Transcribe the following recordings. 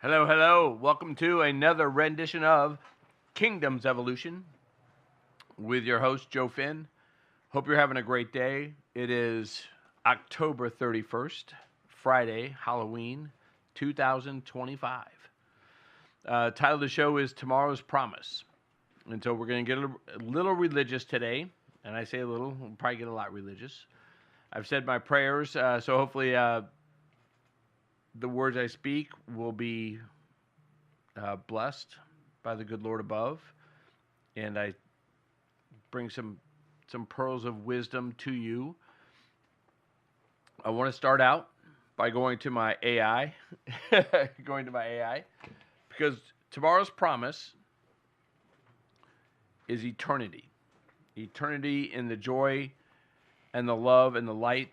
Hello, hello. Welcome to another rendition of Kingdoms Evolution with your host, Joe Finn. Hope you're having a great day. It is October 31st, Friday, Halloween, 2025. Title of the show is Tomorrow's Promise. And so we're going to get a little religious today. And I say a little, we'll probably get a lot religious. I've said my prayers, so hopefully the words I speak will be blessed by the good Lord above, and I bring some pearls of wisdom to you. I want to start out by going to my AI, because tomorrow's promise is eternity. Eternity in the joy and the love and the light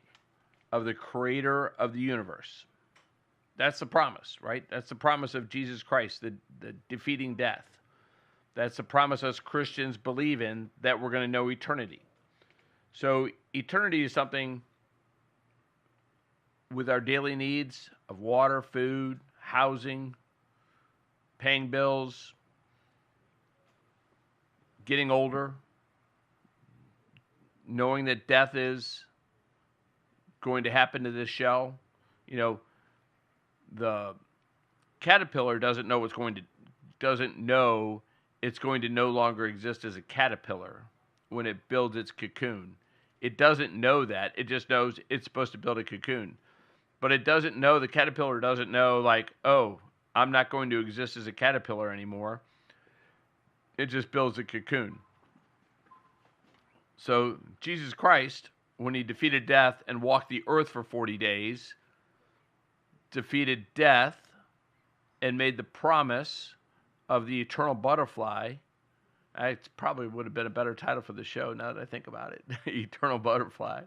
of the creator of the universe. That's the promise, right? That's the promise of Jesus Christ, the defeating death. That's the promise us Christians believe in, that we're going to know eternity. So eternity is something with our daily needs of water, food, housing, paying bills, getting older, knowing that death is going to happen to this shell. You know, the caterpillar doesn't know it's going to no longer exist as a caterpillar when it builds its cocoon. It doesn't know that. It just knows it's supposed to build a cocoon. But it doesn't know, the caterpillar doesn't know, like, oh, I'm not going to exist as a caterpillar anymore. It just builds a cocoon. So Jesus Christ, when he defeated death and walked the earth for 40 days, defeated death and made the promise of the eternal butterfly. It probably would have been a better title for the show now that I think about it. Eternal butterfly.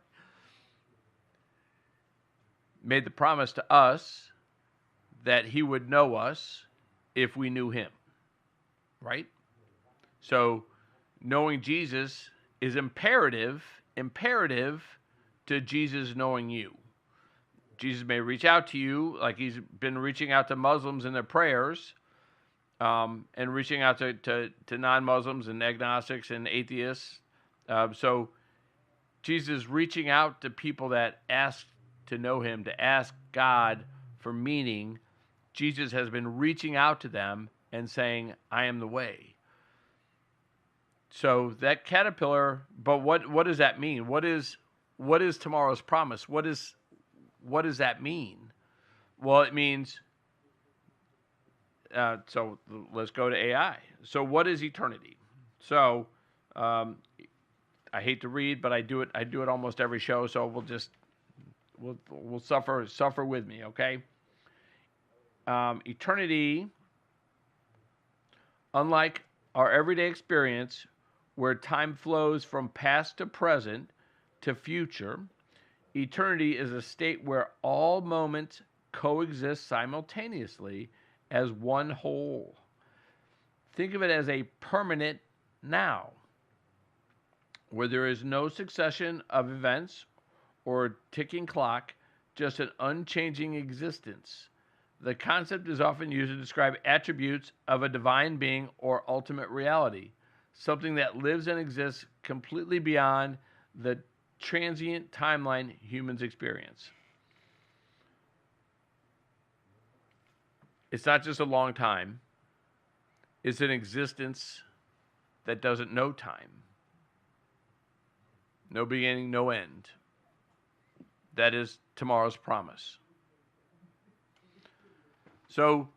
Made the promise to us that he would know us if we knew him. Right? So knowing Jesus is imperative to Jesus knowing you. Jesus may reach out to you like he's been reaching out to Muslims in their prayers, and reaching out to non-Muslims and agnostics and atheists. So Jesus is reaching out to people that ask to know him, to ask God for meaning. Jesus has been reaching out to them and saying, I am the way. So that caterpillar, but what does that mean? What is tomorrow's promise? What does that mean? Well, it means, so let's go to AI. So what is eternity? So I hate to read, but I do it almost every show. So we'll suffer with me, okay? Eternity, unlike our everyday experience, where time flows from past to present to future, eternity is a state where all moments coexist simultaneously as one whole. Think of it as a permanent now, where there is no succession of events or ticking clock, just an unchanging existence. The concept is often used to describe attributes of a divine being or ultimate reality, something that lives and exists completely beyond the transient timeline humans experience. It's not just a long time. It's an existence that doesn't know time. No beginning, no end. That is tomorrow's promise. So,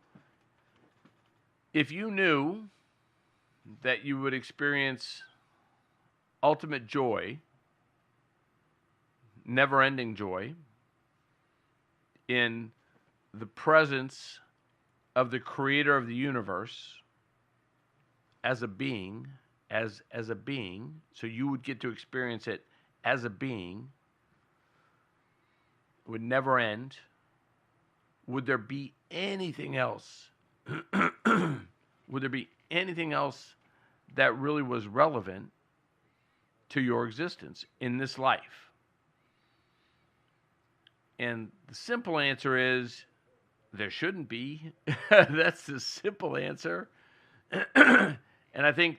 if you knew that you would experience ultimate joy, never-ending joy, in the presence of the creator of the universe as a being, as a being, so you would get to experience it as a being, it would never end. Would there be anything else? Would there be anything else that really was relevant to your existence in this life? And the simple answer is There shouldn't be. That's the simple answer. And I think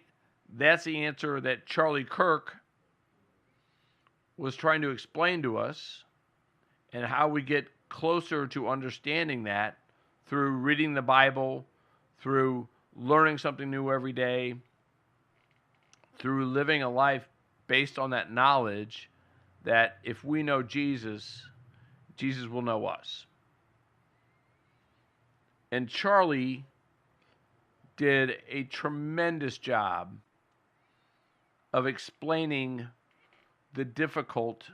that's the answer that Charlie Kirk was trying to explain to us, and how we get closer to understanding that through reading the Bible, through learning something new every day, through living a life based on that knowledge that if we know Jesus, Jesus will know us. And Charlie did a tremendous job of explaining the difficult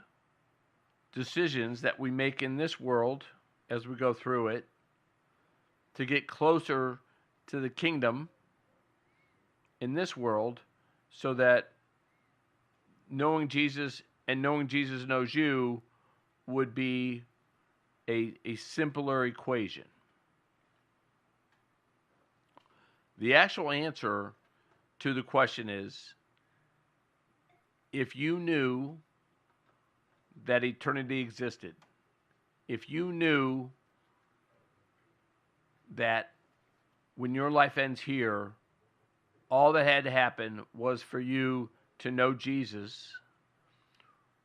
decisions that we make in this world as we go through it to get closer to the kingdom in this world, so that knowing Jesus and knowing Jesus knows you would be a simpler equation. The actual answer to the question is, if you knew that eternity existed, if you knew that when your life ends here, all that had to happen was for you to know Jesus,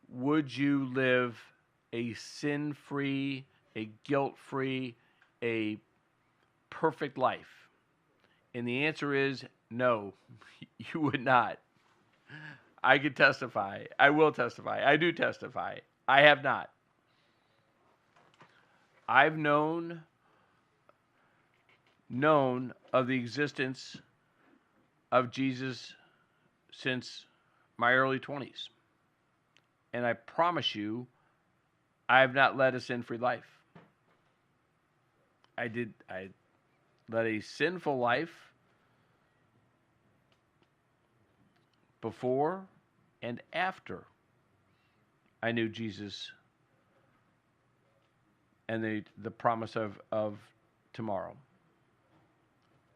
would you live a sin-free, a guilt-free, a perfect life? And the answer is no, you would not. I could testify. I will testify. I do testify. I have not. I've known of the existence of Jesus since my early 20s. And I promise you, I have not led a sin-free life. I led a sinful life before and after I knew Jesus and the promise of tomorrow.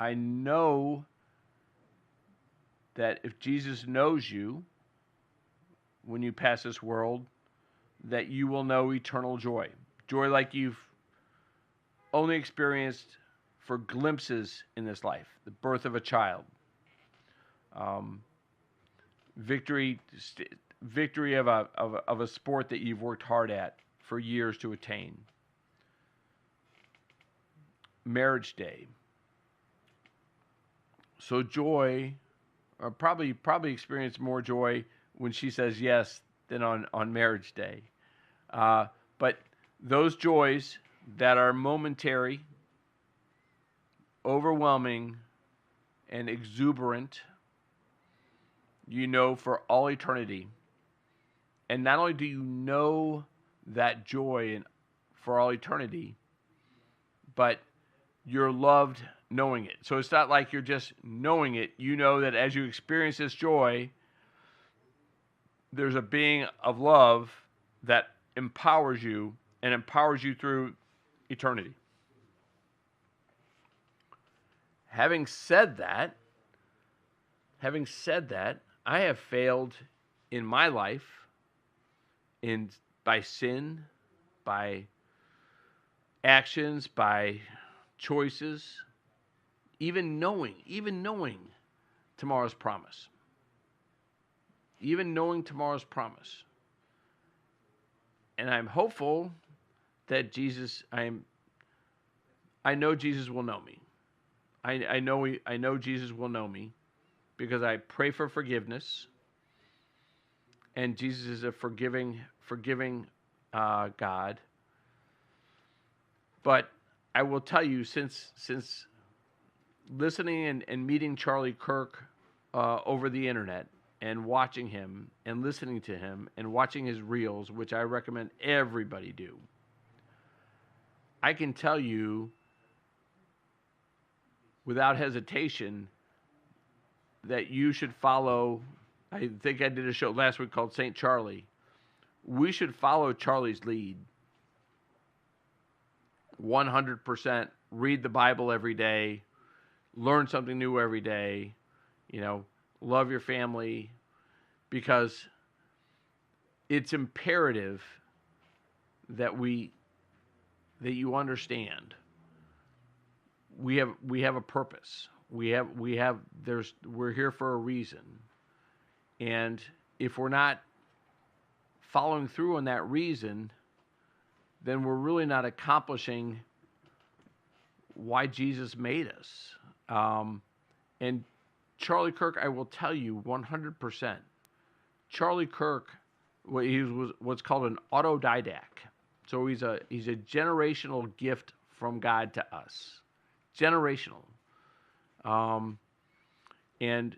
I know that if Jesus knows you when you pass this world, that you will know eternal joy. Joy like you've only experienced for glimpses in this life. The birth of a child. Victory of a sport that you've worked hard at for years to attain. Marriage day. So joy, or probably experience more joy when she says yes than on marriage day. But those joys that are momentary, overwhelming, and exuberant, you know for all eternity. And not only do you know that joy for all eternity, but you're loved knowing it. So it's not like you're just knowing it. You know that as you experience this joy, there's a being of love that empowers you and empowers you through eternity. Having said that, I have failed in my life by sin, by actions, by choices, even knowing tomorrow's promise. Even knowing tomorrow's promise. And I'm hopeful that I know Jesus will know me. I know Jesus will know me because I pray for forgiveness, and Jesus is a forgiving God. But I will tell you, since listening and meeting Charlie Kirk over the internet, and watching him and listening to him and watching his reels, which I recommend everybody do, I can tell you without hesitation that you should follow. I think I did a show last week called St. Charlie. We should follow Charlie's lead. 100%. Read the Bible every day. Learn something new every day. Love your family, because it's imperative that you understand we have a purpose. We're here for a reason. And if we're not following through on that reason, then we're really not accomplishing why Jesus made us. And Charlie Kirk, I will tell you 100%. Charlie Kirk, he was what's called an autodidact. So he's a generational gift from God to us. Generational. And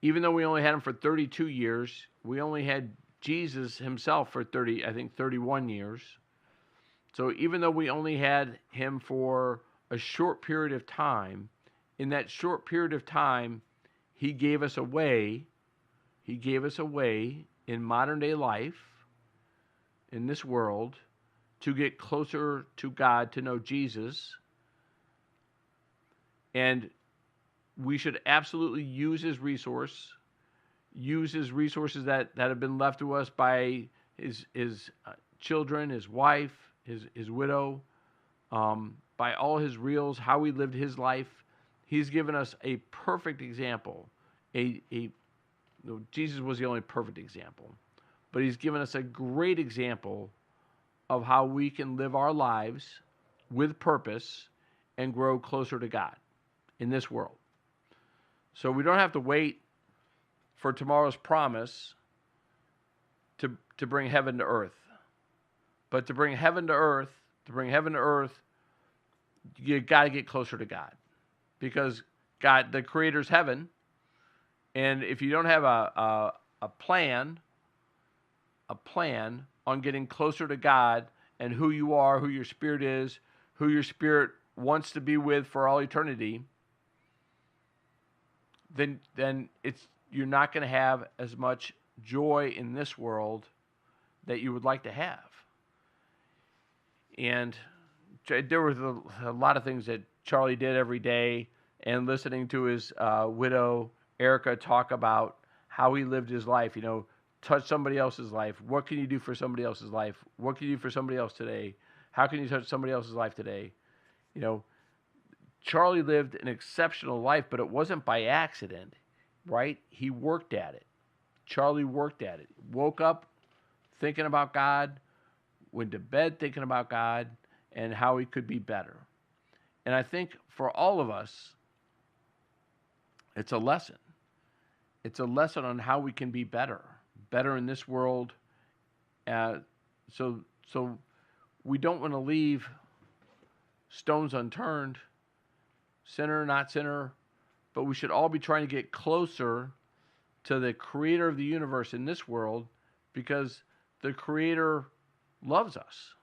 even though we only had him for 32 years, we only had Jesus himself for 31 years. So even though we only had him for a short period of time, in that short period of time, he gave us a way. He gave us a way in modern day life, in this world, to get closer to God, to know Jesus. And we should absolutely use his resources that have been left to us by his children, his wife, his widow, by all his reels, how he lived his life. He's given us a perfect example. Jesus was the only perfect example, but he's given us a great example of how we can live our lives with purpose and grow closer to God in this world. So we don't have to wait for tomorrow's promise to bring heaven to earth. But to bring heaven to earth, you got to get closer to God. Because God, the Creator's heaven, and if you don't have a plan on getting closer to God and who you are, who your spirit is, who your spirit wants to be with for all eternity, then you're not going to have as much joy in this world that you would like to have. And there was a lot of things that Charlie did every day, and listening to his widow, Erica, talk about how he lived his life, touch somebody else's life. What can you do for somebody else's life? What can you do for somebody else today? How can you touch somebody else's life today? Charlie lived an exceptional life, but it wasn't by accident, right? He worked at it. Charlie worked at it. Woke up thinking about God, went to bed thinking about God, and how he could be better. And I think for all of us, it's a lesson. It's a lesson on how we can be better in this world. So we don't want to leave stones unturned, sinner, not sinner, but we should all be trying to get closer to the Creator of the universe in this world, because the Creator loves us,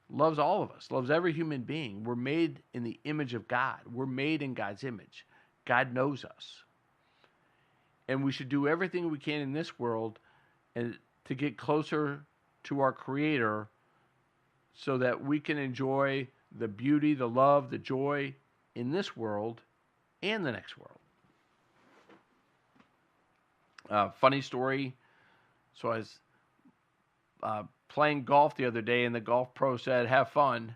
loves all of us, loves every human being. We're made in the image of God. We're made in God's image. God knows us. And we should do everything we can in this world and to get closer to our Creator so that we can enjoy the beauty, the love, the joy in this world and the next world. Funny story. So I was playing golf the other day, and the golf pro said, "Have fun."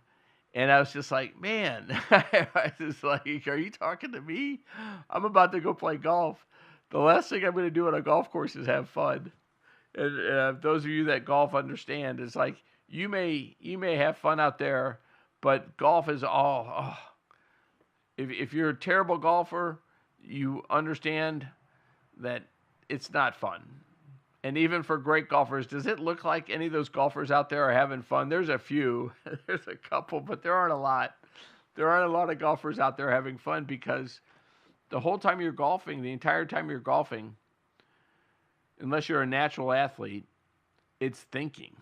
And I was just like, man, I was like, are you talking to me? I'm about to go play golf. The last thing I'm going to do on a golf course is have fun. And those of you that golf understand, it's like you may have fun out there, but golf is all. If you're a terrible golfer, you understand that it's not fun. And even for great golfers, does it look like any of those golfers out there are having fun? There's a few, there's a couple, but there aren't a lot. There aren't a lot of golfers out there having fun, because the whole time you're golfing, the entire time you're golfing, unless you're a natural athlete, it's thinking.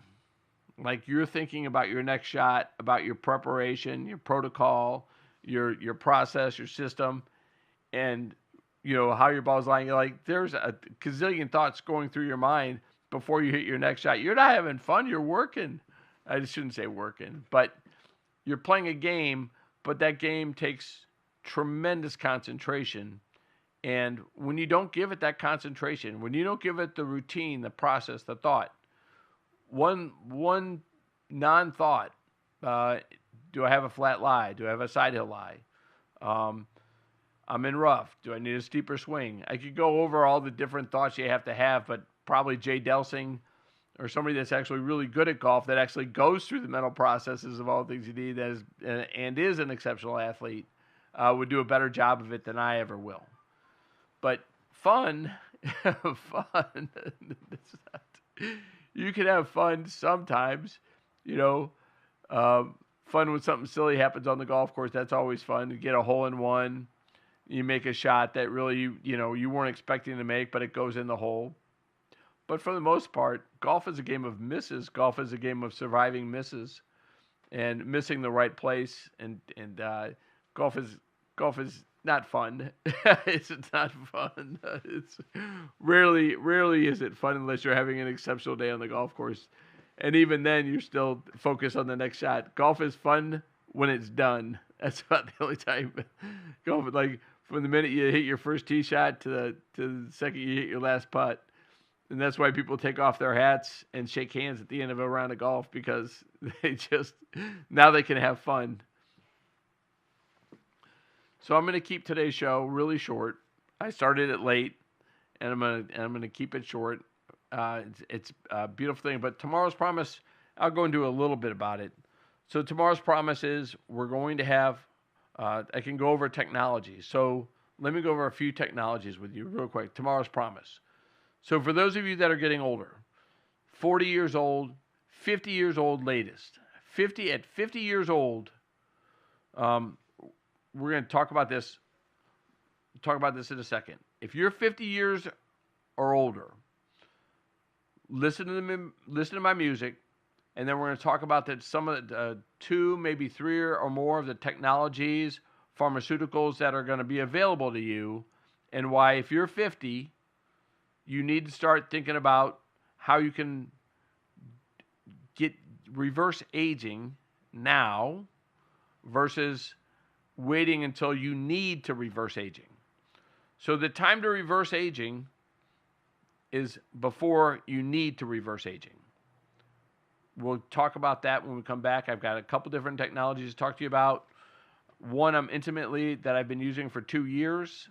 Like you're thinking about your next shot, about your preparation, your protocol, your process, your system, and how your ball's lying. Like there's a gazillion thoughts going through your mind before you hit your next shot. You're not having fun. You're working. I just shouldn't say working, but you're playing a game, but that game takes tremendous concentration. And when you don't give it that concentration, when you don't give it the routine, the process, the thought, one non-thought, do I have a flat lie? Do I have a side hill lie? Um, I'm in rough. Do I need a steeper swing? I could go over all the different thoughts you have to have, but probably Jay Delsing or somebody that's actually really good at golf that actually goes through the mental processes of all the things you need that is, and is an exceptional athlete would do a better job of it than I ever will. But fun, fun. You can have fun sometimes, you know. Fun when something silly happens on the golf course. That's always fun. You get a hole in one, you make a shot that really you weren't expecting to make, but it goes in the hole. But for the most part, golf is a game of misses. Golf is a game of surviving misses and missing the right place. And golf is not fun. It's not fun. It's rarely is it fun unless you're having an exceptional day on the golf course. And even then, you're still focused on the next shot. Golf is fun when it's done. That's about the only time. Golf, like from the minute you hit your first tee shot to the second you hit your last putt. And that's why people take off their hats and shake hands at the end of a round of golf, because now they can have fun. So I'm going to keep today's show really short. I started it late, and I'm gonna keep it short. It's a beautiful thing. But tomorrow's promise, I'll go into a little bit about it. So tomorrow's promise is we're going to have. I can go over technology. So let me go over a few technologies with you real quick. Tomorrow's promise. So for those of you that are getting older, 40 years old, 50 years old latest, 50 years old, we're going to talk about this. Talk about this in a second. If you're 50 years or older, listen to my music, and then we're going to talk about some of the two, maybe three or more of the technologies, pharmaceuticals that are going to be available to you, and why if you're 50, you need to start thinking about how you can get reverse aging now versus waiting until you need to reverse aging. So the time to reverse aging is before you need to reverse aging. We'll talk about that when we come back. I've got a couple different technologies to talk to you about. One that I've been using for 2 years.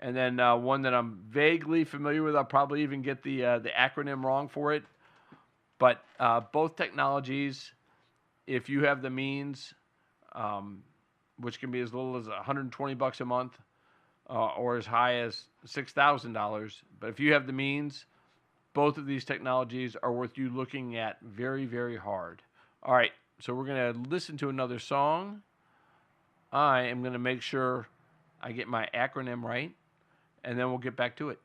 And then one that I'm vaguely familiar with. I'll probably even get the acronym wrong for it. But both technologies, if you have the means, which can be as little as $120 a month or as high as $6,000. But if you have the means, both of these technologies are worth you looking at very, very hard. All right, so we're going to listen to another song. I am going to make sure I get my acronym right, and then we'll get back to it.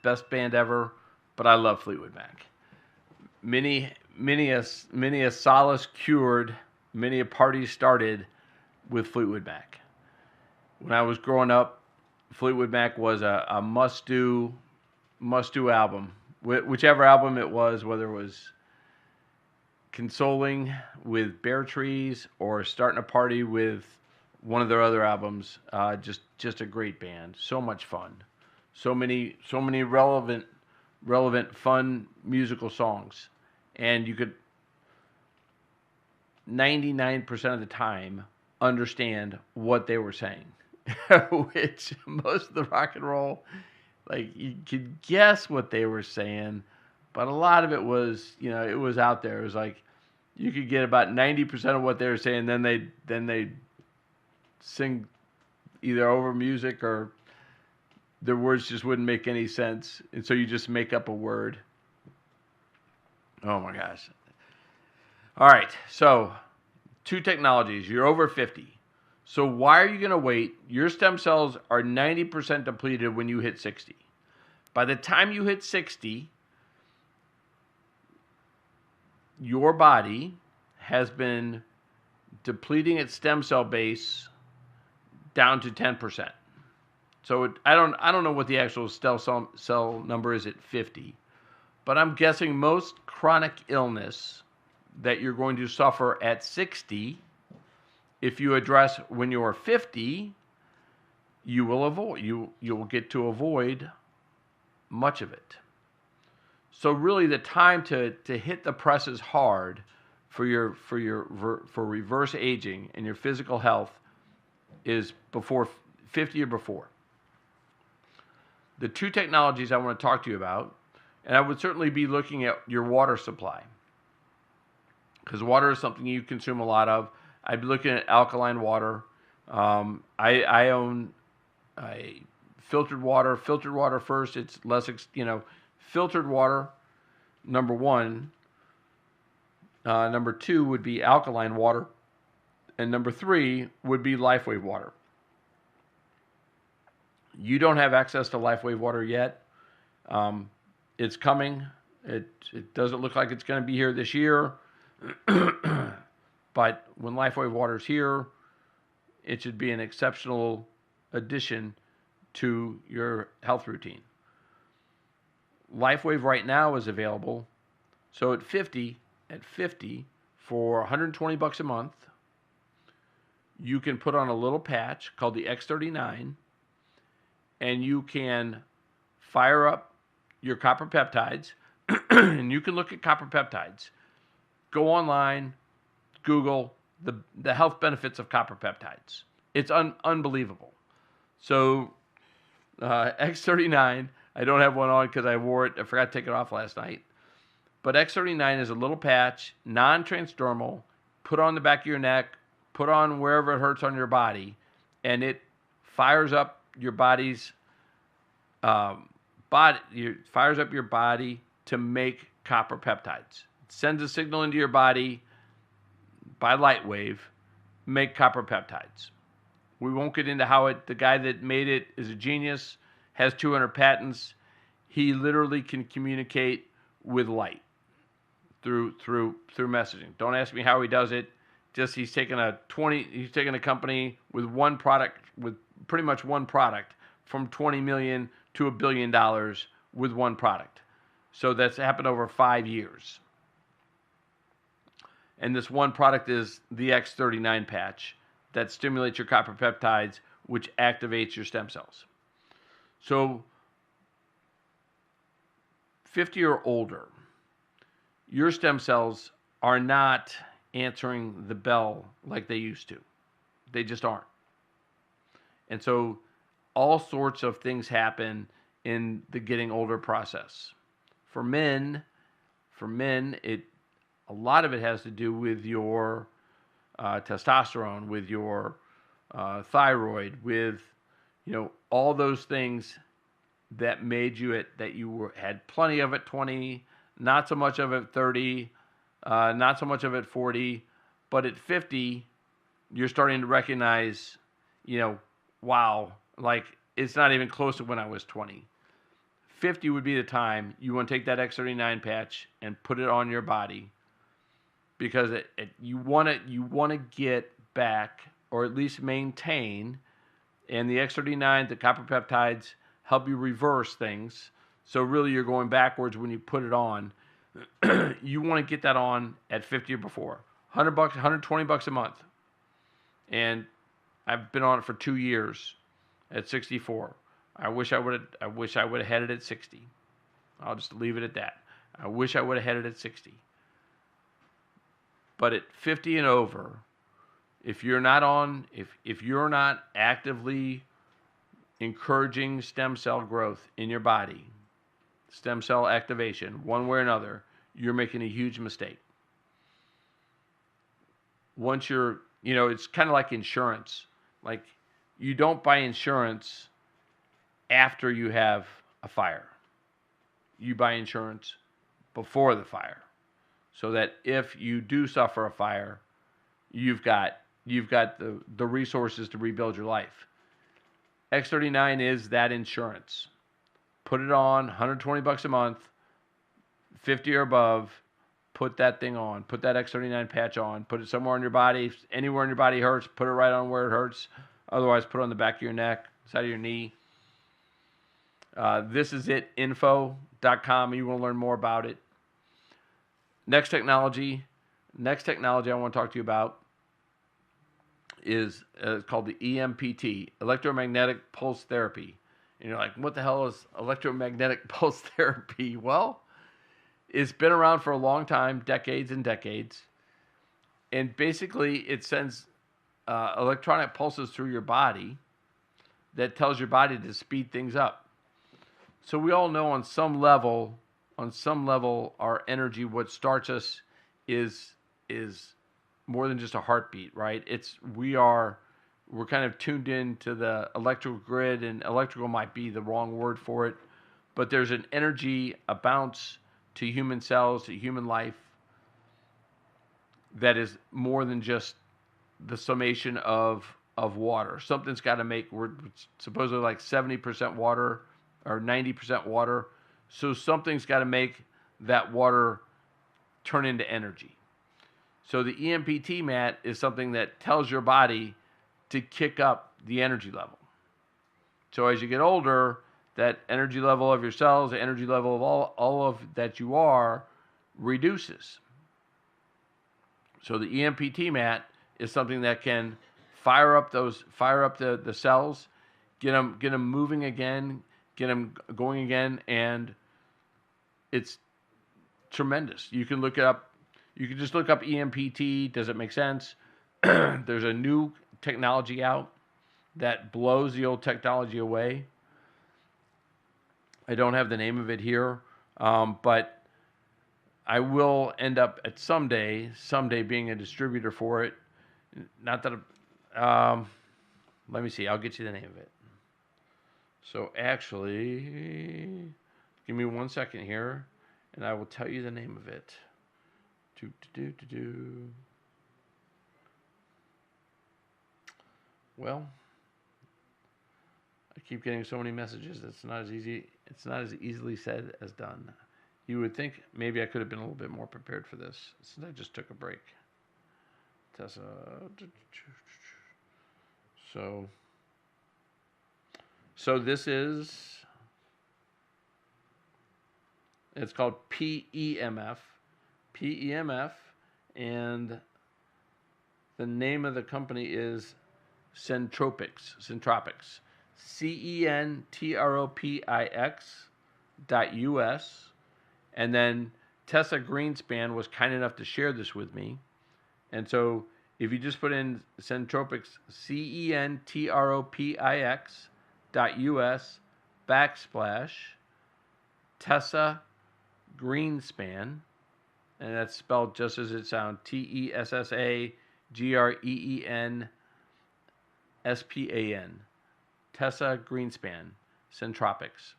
best band ever, but I love Fleetwood Mac. Many a solace cured, many a party started with Fleetwood Mac. When I was growing up, Fleetwood Mac was a must-do album. Whichever album it was, whether it was Consoling with Bare Trees or Starting a Party with one of their other albums, just a great band. So much fun. So many relevant, fun musical songs. And you could 99% of the time understand what they were saying. Which most of the rock and roll, like, you could guess what they were saying, but a lot of it was, it was out there. It was like you could get about 90% of what they were saying, then they sing either over music or their words just wouldn't make any sense, and so you just make up a word. Oh my gosh. All right, so 2 technologies. You're over 50. So why are you going to wait? Your stem cells are 90% depleted when you hit 60. By the time you hit 60, your body has been depleting its stem cell base down to 10%. So I don't know what the actual stem cell number is at 50, but I'm guessing most chronic illness that you're going to suffer at 60, if you address when you're 50, you will get to avoid much of it. So really, the time to hit the presses hard for reverse aging and your physical health is before 50 or before. The 2 technologies I want to talk to you about, and I would certainly be looking at your water supply, because water is something you consume a lot of. I'd be looking at alkaline water. I own a filtered water. Filtered water first. It's less, filtered water, number 1. Number 2 would be alkaline water. And number 3 would be LifeWave water. You don't have access to LifeWave water yet. It's coming. It doesn't look like it's going to be here this year. But when LifeWave water is here, it should be an exceptional addition to your health routine. LifeWave right now is available. So at 50 for $120 a month, you can put on a little patch called the X39, and you can fire up your copper peptides, and you can look at copper peptides. Go online, Google the health benefits of copper peptides. It's unbelievable. So X39, I don't have one on because I wore it. I forgot to take it off last night. But X39 is a little patch, non-transdermal, put on the back of your neck, put on wherever it hurts on your body, and it fires up your body's fires up your body to make copper peptides. It sends a signal into your body by light wave, make copper peptides. We won't get into how the guy that made it is a genius, has 200 patents. He literally can communicate with light through messaging. Don't ask me how he does it. Just he's taken a company with one product, with pretty much one product, from 20 million to $1 billion with one product. So that's happened over 5 years. And this one product is the X39 patch that stimulates your copper peptides, which activates your stem cells. So 50 or older, your stem cells are not answering the bell like they used to. They just aren't. And so all sorts of things happen in the getting older process. For men, a lot of it has to do with your testosterone, with your thyroid, with all those things that made you had plenty of at 20, not so much of it at 30, not so much of it at 40, but at 50, you're starting to recognize, wow, like it's not even close to when I was 20. 50 would be the time you want to take that X39 patch and put it on your body, because you want to get back, or at least maintain, and the X39, the copper peptides help you reverse things. So really you're going backwards when you put it on. You want to get that on at 50 or before. $100, $120 a month. And I've been on it for 2 years at 64. I wish I would have had it at 60. I'll just leave it at that. I wish I would have had it at 60. But at 50 and over, if you're not actively encouraging stem cell growth in your body, stem cell activation, one way or another, you're making a huge mistake. Once it's kind of like insurance. Like, you don't buy insurance after you have a fire. You buy insurance before the fire, so that if you do suffer a fire, you've got the resources to rebuild your life. X39 is that insurance. Put it on, $120 a month, 50 or above. Put that thing on. Put that X39 patch on. Put it somewhere on your body. If anywhere in your body hurts, put it right on where it hurts. Otherwise, put it on the back of your neck, side of your knee. This is it, info.com. You want to learn more about it. Next technology I want to talk to you about is called the EMPT, electromagnetic pulse therapy. And you're like, what the hell is electromagnetic pulse therapy? Well, it's been around for a long time, decades and decades. And basically, it sends electronic pulses through your body that tells your body to speed things up. So we all know on some level, our energy, what starts us is more than just a heartbeat, right? We're kind of tuned in to the electrical grid, and electrical might be the wrong word for it, but there's an energy, a bounce to human cells, to human life, that is more than just the summation of water. Something's got to make, we're supposedly like 70% water or 90% water. So something's got to make that water turn into energy. So the EMPT mat is something that tells your body to kick up the energy level. So as you get older, that energy level of your cells, the energy level of all of that you are, reduces. So the EMPT mat is something that can fire up the cells, get them moving again, get them going again, and it's tremendous. You can look it up. You can just look up EMPT. Does it make sense? There's a new technology out that blows the old technology away. I don't have the name of it here, but I will end up at someday being a distributor for it. Not that, let me see. I'll get you the name of it. So actually, give me 1 second here, and I will tell you the name of it. Well, I keep getting so many messages. It's not as easily said as done. You would think maybe I could have been a little bit more prepared for this, since I just took a break. Tessa. So this is, it's called PEMF, and the name of the company is Centropix, CENTROPIX.US. And then Tessa Greenspan was kind enough to share this with me. And so if you just put in Centropix, CENTROPIX.US / Tessa Greenspan, and that's spelled just as it sounds, TESSAGREENSPAN, Tessa Greenspan, Centropix.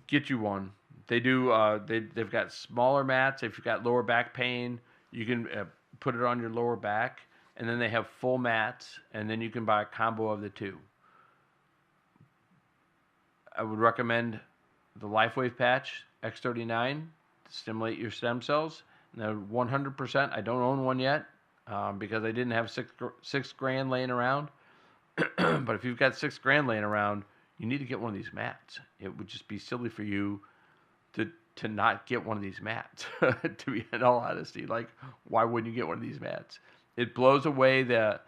Get you one. They do. They've got smaller mats. If you've got lower back pain, you can put it on your lower back, and then they have full mats, and then you can buy a combo of the two. I would recommend the LifeWave patch X39 to stimulate your stem cells. Now, 100%, I don't own one yet because I didn't have six grand laying around. But if you've got $6,000 laying around, you need to get one of these mats. It would just be silly for you to not get one of these mats. To be in all honesty, like, why wouldn't you get one of these mats? It blows away the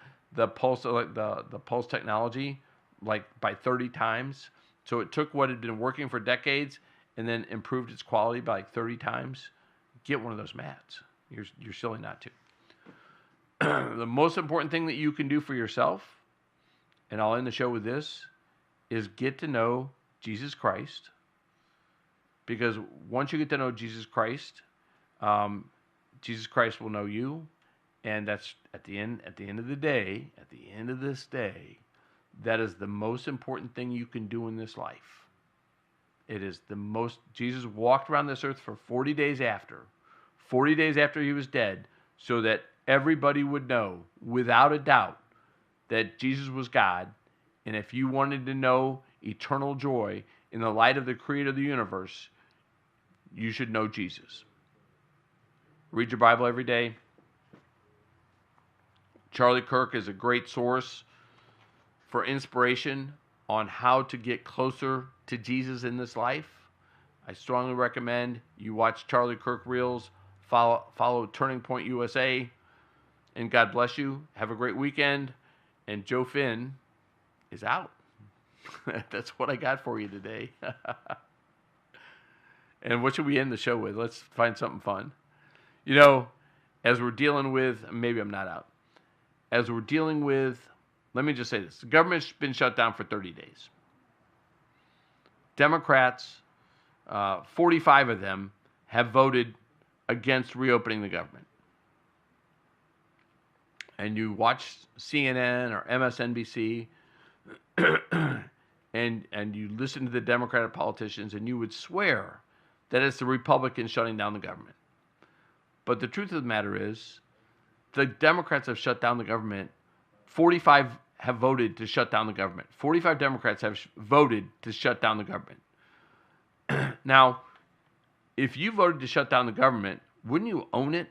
pulse the pulse technology like by 30 times. So it took what had been working for decades and then improved its quality by like 30 times. Get one of those mats. You're silly not to. The most important thing that you can do for yourself, and I'll end the show with this, is get to know Jesus Christ. Because once you get to know Jesus Christ will know you, and that's at the end of the day, at the end of this day, that is the most important thing you can do in this life. It is the most. Jesus walked around this earth for 40 days after he was dead, so that everybody would know without a doubt that Jesus was God. And if you wanted to know eternal joy in the light of the creator of the universe, you should know Jesus. Read your Bible every day. Charlie Kirk is a great source for inspiration on how to get closer to Jesus in this life. I strongly recommend you watch Charlie Kirk Reels, follow Turning Point USA, and God bless you. Have a great weekend. And Joe Finn is out. That's what I got for you today. And what should we end the show with? Let's find something fun. You know, as we're dealing with, maybe I'm not out. As we're dealing with, let me just say this. The government's been shut down for 30 days. Democrats, 45 of them, have voted against reopening the government. And you watch CNN or MSNBC, and you listen to the Democratic politicians, and you would swear that it's the Republicans shutting down the government. But the truth of the matter is, the Democrats have shut down the government. 45 have voted to shut down the government. 45 Democrats have voted to shut down the government. Now, if you voted to shut down the government, wouldn't you own it?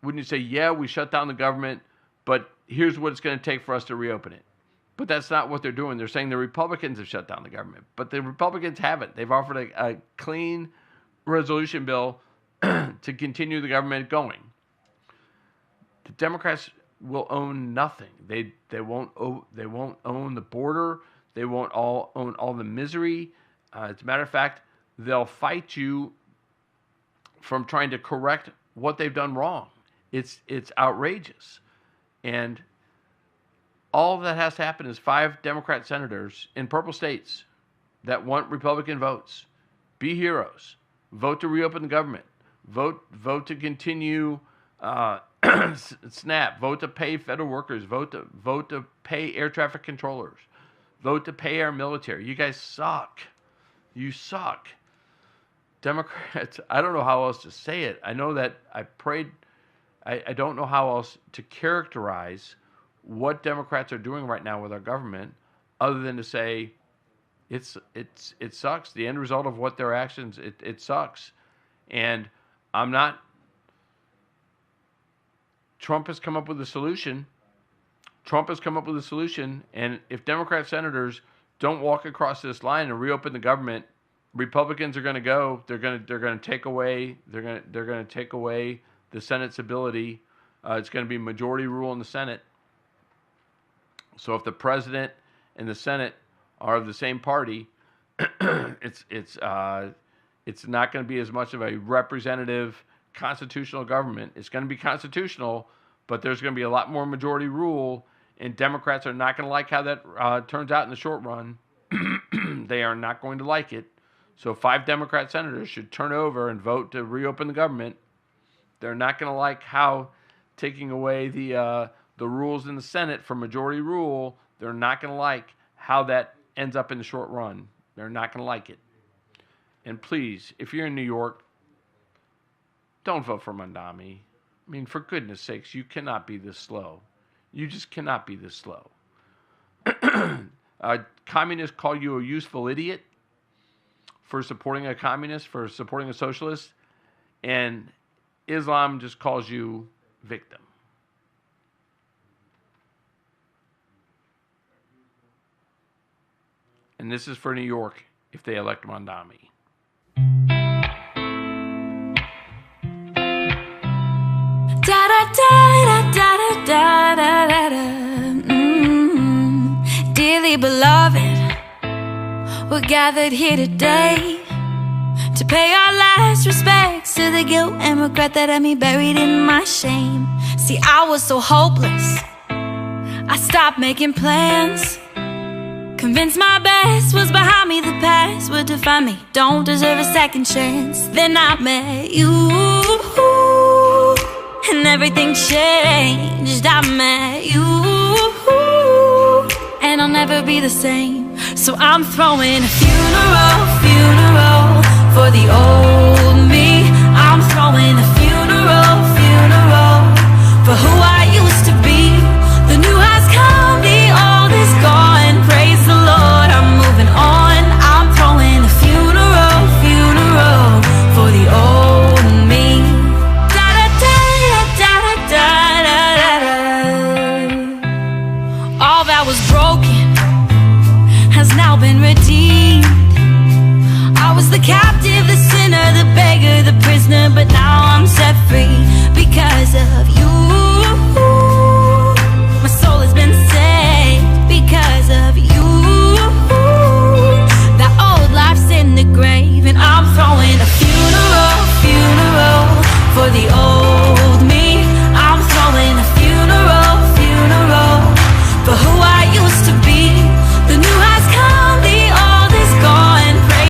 Wouldn't you say, yeah, we shut down the government, but here's what it's going to take for us to reopen it? But that's not what they're doing. They're saying the Republicans have shut down the government. But the Republicans haven't. They've offered a clean resolution bill to continue the government going. The Democrats will own nothing. They won't own the border. They won't own all the misery. As a matter of fact, they'll fight you from trying to correct what they've done wrong. It's outrageous. And all that has to happen is 5 Democrat senators in purple states that want Republican votes. Be heroes. Vote to reopen the government. Vote to continue SNAP. Vote to pay federal workers. Vote to pay air traffic controllers. Vote to pay our military. You guys suck. You suck. Democrats, I don't know how else to say it. I know that I prayed. I don't know how else to characterize what Democrats are doing right now with our government, other than to say it sucks. The end result of what their actions, it sucks. And I'm not. Trump has come up with a solution. And if Democrat senators don't walk across this line and reopen the government, Republicans are going to go. They're going to take away. They're going to take away the Senate's ability. It's going to be majority rule in the Senate. So if the president and the Senate are of the same party, it's not going to be as much of a representative constitutional government. It's going to be constitutional, but there's going to be a lot more majority rule, and Democrats are not going to like how that turns out in the short run. They are not going to like it. So 5 Democrat senators should turn over and vote to reopen the government. They're not going to like how taking away the rules in the Senate for majority rule, they're not going to like how that ends up in the short run. They're not going to like it. And please, if you're in New York, don't vote for Mamdani. I mean, for goodness sakes, you cannot be this slow. You just cannot be this slow. Communists call you a useful idiot. for supporting a communist, for supporting a socialist, and Islam just calls you victim. And this is for New York if they elect Mondami. Da da da da da da da da da. Dearly beloved, we're gathered here today to pay our last respects to the guilt and regret that had me buried in my shame. See, I was so hopeless, I stopped making plans. Convinced my best was behind me, the past would define me. Don't deserve a second chance. Then I met you, and everything changed. I met you, and I'll never be the same. So I'm throwing a funeral for the old